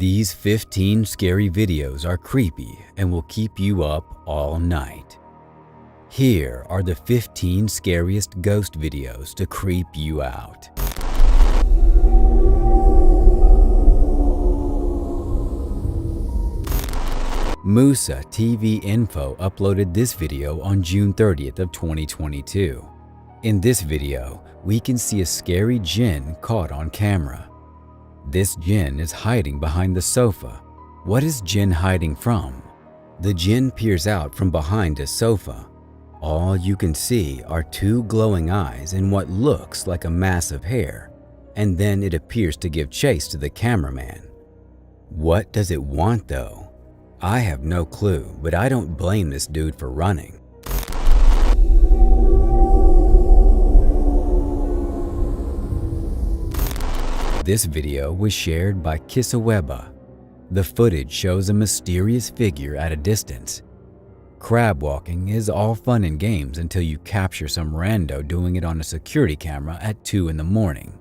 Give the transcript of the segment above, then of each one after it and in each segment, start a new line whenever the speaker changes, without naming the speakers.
These 15 scary videos are creepy and will keep you up all night. Here are the 15 scariest ghost videos to creep you out. Musa TV Info uploaded this video on June 30th of 2022. In this video, we can see a scary jinn caught on camera. This jinn is hiding behind the sofa. What is jinn hiding from? The jinn peers out from behind a sofa. All you can see are two glowing eyes and what looks like a mass of hair, and then it appears to give chase to the cameraman. What does it want though? I have no clue, but I don't blame this dude for running. This video was shared by Kisaweba. The footage shows a mysterious figure at a distance. Crab walking is all fun and games until you capture some rando doing it on a security camera at 2 in the morning.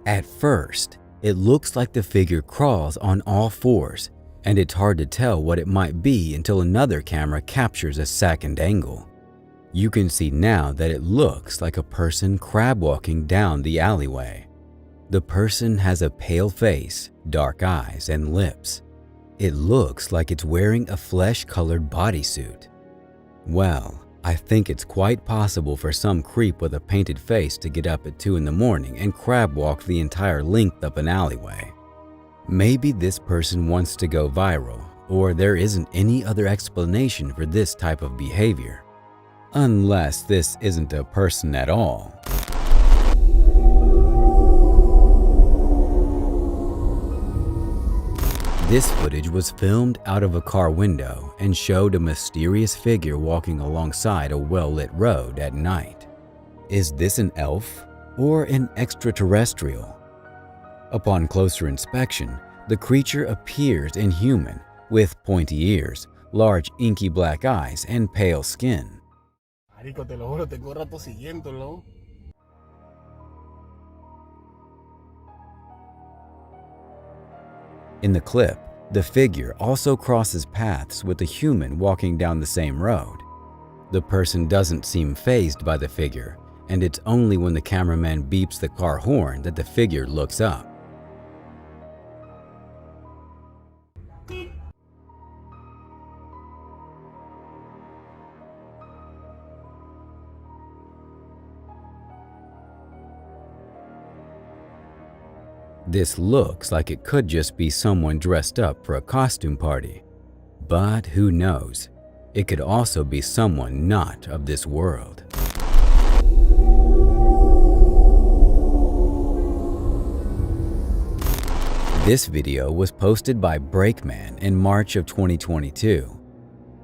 At first, it looks like the figure crawls on all fours, and it's hard to tell what it might be until another camera captures a second angle. You can see now that it looks like a person crab walking down the alleyway. The person has a pale face, dark eyes, and lips. It looks like it's wearing a flesh-colored bodysuit. Well, I think it's quite possible for some creep with a painted face to get up at 2 in the morning and crab walk the entire length up an alleyway. Maybe this person wants to go viral, or there isn't any other explanation for this type of behavior. Unless this isn't a person at all. This footage was filmed out of a car window and showed a mysterious figure walking alongside a well-lit road at night. Is this an elf or an extraterrestrial? Upon closer inspection, the creature appears inhuman, with pointy ears, large inky black eyes, and pale skin.
Marico, te lo juro, tengo rato siguiéndolo.
In the clip, the figure also crosses paths with a human walking down the same road. The person doesn't seem fazed by the figure, and it's only when the cameraman beeps the car horn that the figure looks up. This looks like it could just be someone dressed up for a costume party. But who knows? It could also be someone not of this world. This video was posted by Breakman in March of 2022.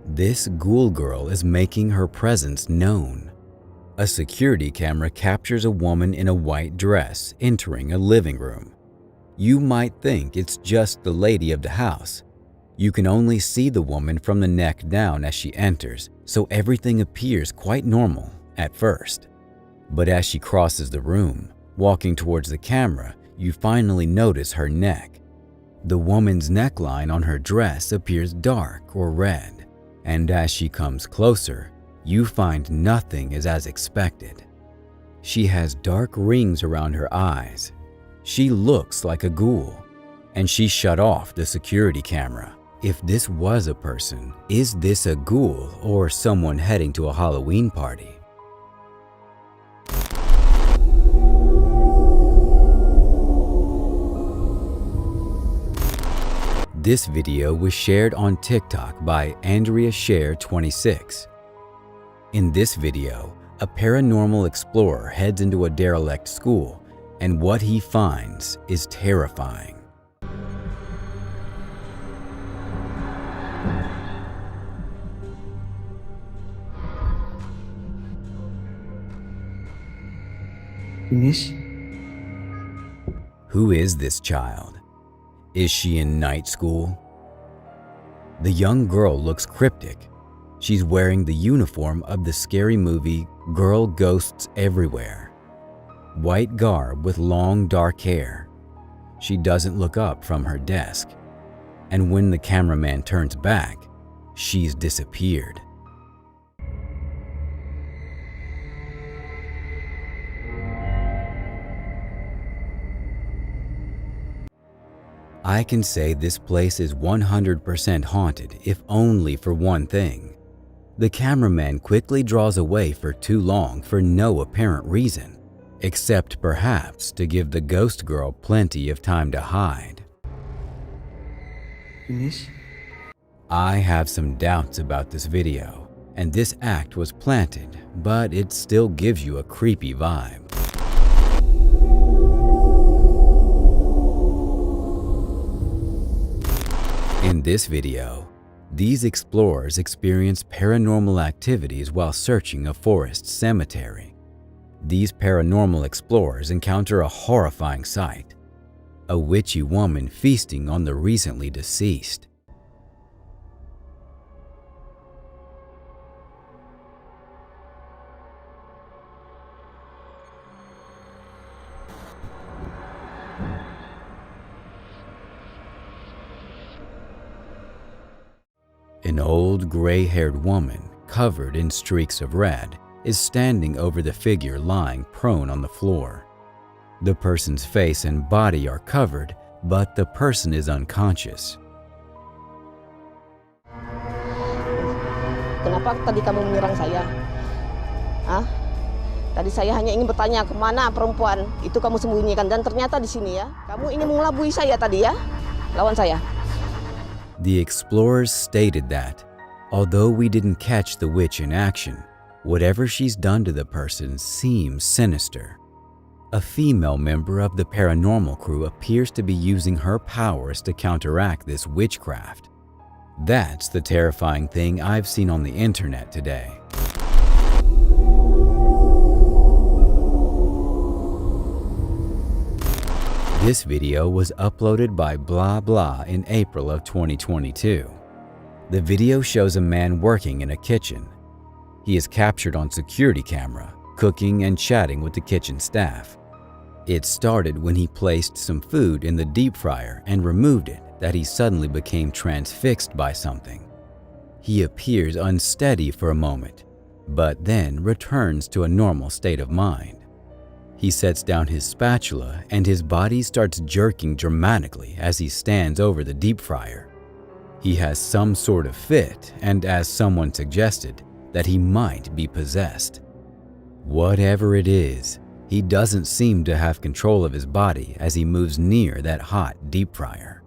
This ghoul girl is making her presence known. A security camera captures a woman in a white dress entering a living room. You might think it's just the lady of the house. You can only see the woman from the neck down as she enters, so everything appears quite normal at first. But as she crosses the room, walking towards the camera, you finally notice her neck. The woman's neckline on her dress appears dark or red, and as she comes closer, you find nothing is as expected. She has dark rings around her eyes. She looks like a ghoul, and she shut off the security camera. If this was a person, is this a ghoul or someone heading to a Halloween party? This video was shared on TikTok by AndreaShare26. In this video, a paranormal explorer heads into a derelict school, and what he finds is terrifying. Who is this child? Is she in night school? The young girl looks cryptic. She's wearing the uniform of the scary movie Girl Ghosts Everywhere. White garb with long dark hair. She doesn't look up from her desk. and when the cameraman turns back, she's disappeared. I can say this place is 100% haunted if only for one thing. The cameraman quickly draws away for too long for no apparent reason, except perhaps to give the ghost girl plenty of time to hide.
Finish?
I have some doubts about this video, and this act was planted, but it still gives you a creepy vibe. In this video, these explorers experience paranormal activities while searching a forest cemetery. These paranormal explorers encounter a horrifying sight: a witchy woman feasting on the recently deceased. An old gray-haired woman, covered in streaks of red, is standing over the figure lying prone on the floor. The person's face and body are covered, but the person is unconscious.
Kenapa tadi kamu menyerang saya? Hah? Tadi saya hanya ingin bertanya kemana perempuan itu kamu sembunyikan, dan ternyata di sini ya. Kamu ingin mengelabui saya tadi ya? Lawan saya.
The explorers stated that, although we didn't catch the witch in action, whatever she's done to the person seems sinister. A female member of the paranormal crew appears to be using her powers to counteract this witchcraft. That's the terrifying thing I've seen on the internet today. This video was uploaded by Blah Blah in April of 2022. The video shows a man working in a kitchen. He is captured on security camera, cooking and chatting with the kitchen staff. It started when he placed some food in the deep fryer and removed it that he suddenly became transfixed by something. He appears unsteady for a moment, but then returns to a normal state of mind. He sets down his spatula and his body starts jerking dramatically as he stands over the deep fryer. He has some sort of fit, and as someone suggested, that he might be possessed. Whatever it is, he doesn't seem to have control of his body as he moves near that hot deep fryer.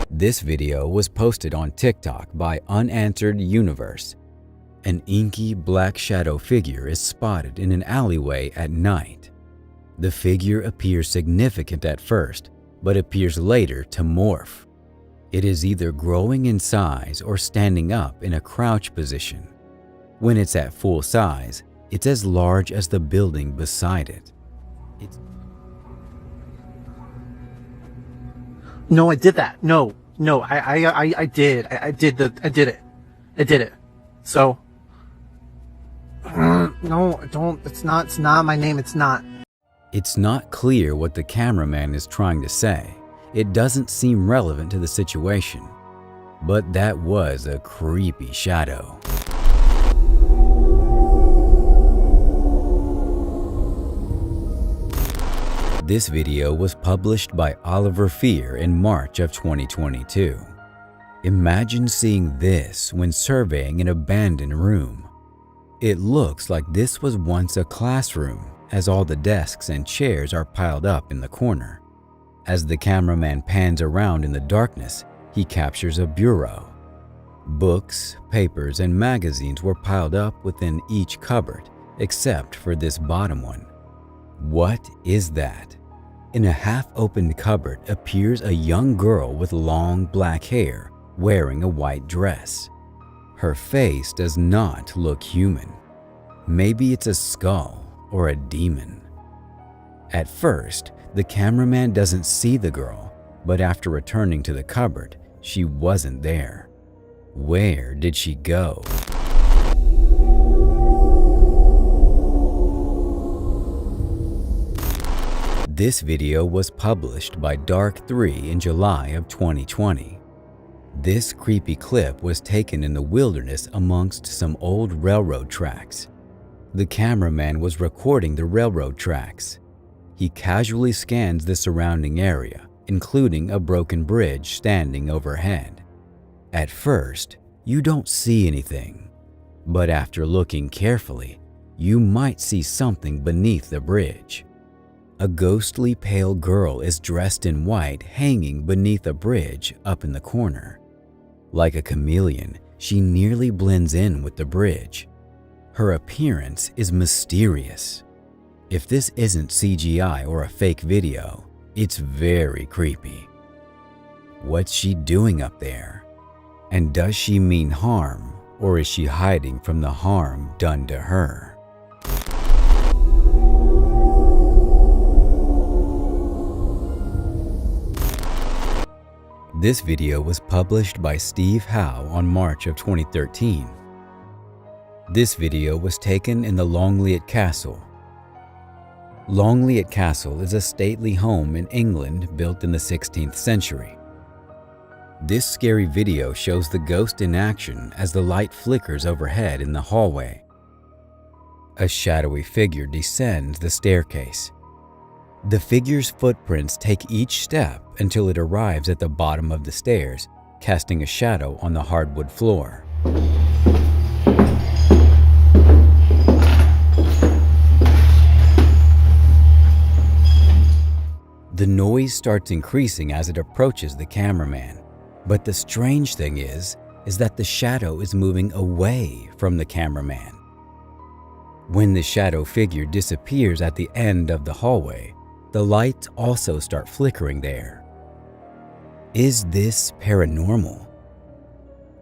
This video was posted on TikTok by Unanswered Universe. An inky black shadow figure is spotted in an alleyway at night. The figure appears significant at first, but appears later to morph. It is either growing in size or standing up in a crouch position. When it's at full size, it's as large as the building beside it.
No, I did that. No, I did. I did it. So, no, don't. It's not my name. It's not.
It's not clear what the cameraman is trying to say. It doesn't seem relevant to the situation. But that was a creepy shadow. This video was published by Oliver Fear in March of 2022. Imagine seeing this when surveying an abandoned room. It looks like this was once a classroom, as all the desks and chairs are piled up in the corner. As the cameraman pans around in the darkness, he captures a bureau. Books, papers, and magazines were piled up within each cupboard, except for this bottom one. What is that? In a half-opened cupboard appears a young girl with long black hair wearing a white dress. Her face does not look human. Maybe it's a skull or a demon. At first, the cameraman doesn't see the girl, but after returning to the cupboard, she wasn't there. Where did she go? This video was published by Dark3 in July of 2020. This creepy clip was taken in the wilderness amongst some old railroad tracks. The cameraman was recording the railroad tracks. He casually scans the surrounding area, including a broken bridge standing overhead. At first, you don't see anything, but after looking carefully, you might see something beneath the bridge. A ghostly pale girl is dressed in white hanging beneath a bridge up in the corner. Like a chameleon, she nearly blends in with the bridge. Her appearance is mysterious. If this isn't CGI or a fake video, it's very creepy. What's she doing up there? And does she mean harm, or is she hiding from the harm done to her? This video was published by Steve Howe on March of 2013. This video was taken in the Longleat Castle. Longleat Castle is a stately home in England built in the 16th century. This scary video shows the ghost in action as the light flickers overhead in the hallway. A shadowy figure descends the staircase. The figure's footprints take each step until it arrives at the bottom of the stairs, casting a shadow on the hardwood floor. The noise starts increasing as it approaches the cameraman, but the strange thing is that the shadow is moving away from the cameraman. When the shadow figure disappears at the end of the hallway, the lights also start flickering there. Is this paranormal?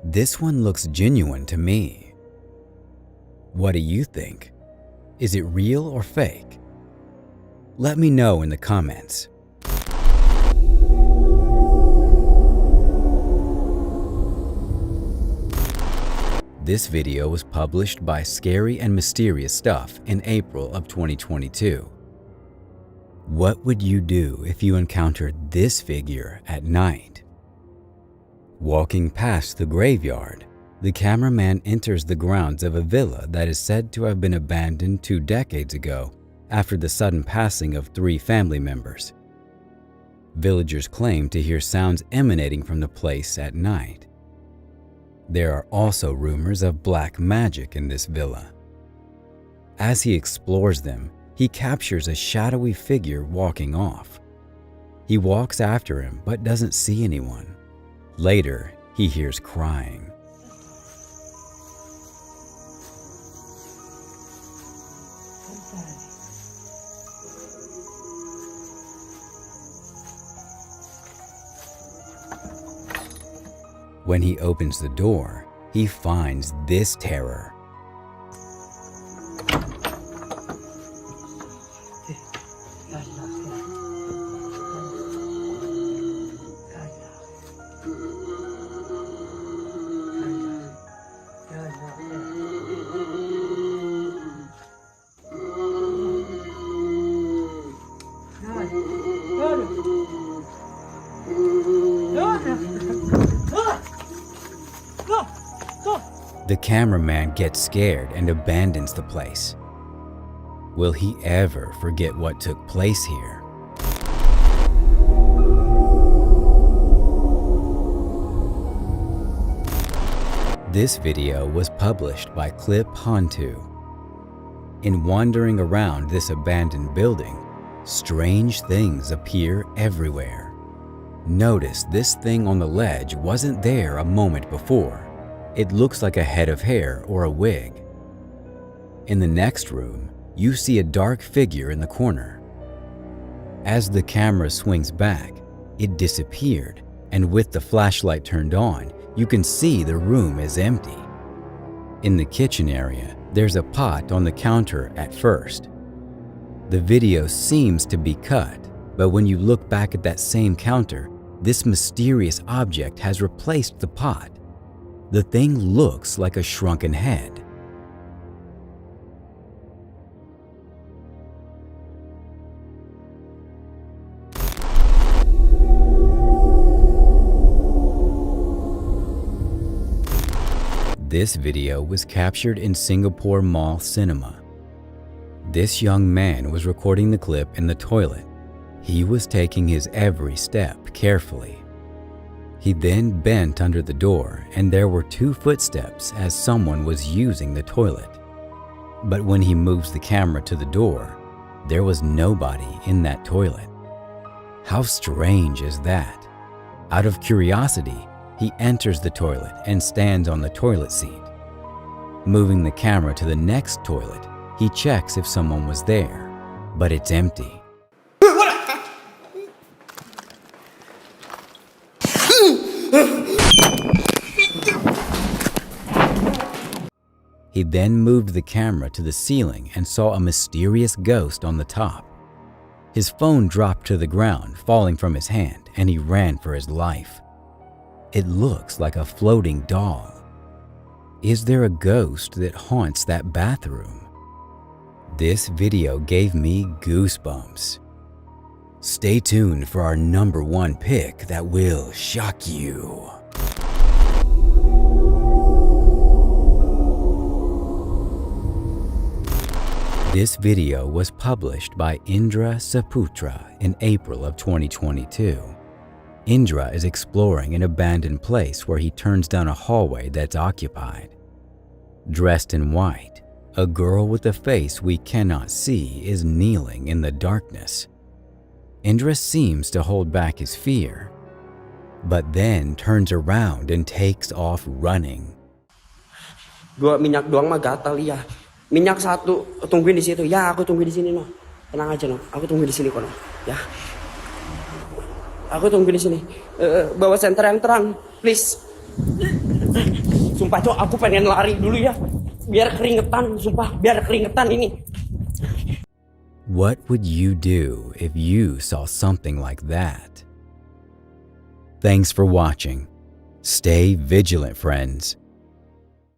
This one looks genuine to me. What do you think? Is it real or fake? Let me know in the comments. This video was published by Scary and Mysterious Stuff in April of 2022. What would you do if you encountered this figure at night? Walking past the graveyard, the cameraman enters the grounds of a villa that is said to have been abandoned 2 decades ago after the sudden passing of 3 family members. Villagers claim to hear sounds emanating from the place at night. There are also rumors of black magic in this villa. As he explores them, he captures a shadowy figure walking off. He walks after him but doesn't see anyone. Later, he hears crying. When he opens the door, he finds this terror. The cameraman gets scared and abandons the place. Will he ever forget what took place here? This video was published by Clip Hantu. In wandering around this abandoned building, strange things appear everywhere. Notice this thing on the ledge wasn't there a moment before. It looks like a head of hair or a wig. In the next room, you see a dark figure in the corner. As the camera swings back, it disappeared, and with the flashlight turned on, you can see the room is empty. In the kitchen area, there's a pot on the counter at first. The video seems to be cut, but when you look back at that same counter, this mysterious object has replaced the pot. The thing looks like a shrunken head. This video was captured in Singapore Mall Cinema. This young man was recording the clip in the toilet. He was taking his every step carefully. He then bent under the door and there were 2 footsteps as someone was using the toilet. But when he moves the camera to the door, there was nobody in that toilet. How strange is that? Out of curiosity, he enters the toilet and stands on the toilet seat. Moving the camera to the next toilet, he checks if someone was there, but it's empty. He then moved the camera to the ceiling and saw a mysterious ghost on the top. His phone dropped to the ground, falling from his hand, and he ran for his life. It looks like a floating doll. Is there a ghost that haunts that bathroom? This video gave me goosebumps. Stay tuned for our #1 pick that will shock you. This video was published by Indra Saputra in April of 2022. Indra is exploring an abandoned place where he turns down a hallway that's occupied. Dressed in white, a girl with a face we cannot see is kneeling in the darkness. Indra seems to hold back his fear, but then turns around and takes off running.
Dua minyak doang mah gatal ya. Minyak 1, tungguin di situ. Ya, aku tunggu di sini, no. Tenang aja, no. Aku tunggu di sini kok, no. Ya. Aku tunggu di sini. Bawa senter yang terang, please. Sumpah, Cok, aku pengen lari dulu ya. Biar keringetan, sumpah, biar keringetan ini.
What would you do if you saw something like that? Thanks for watching. Stay vigilant, friends.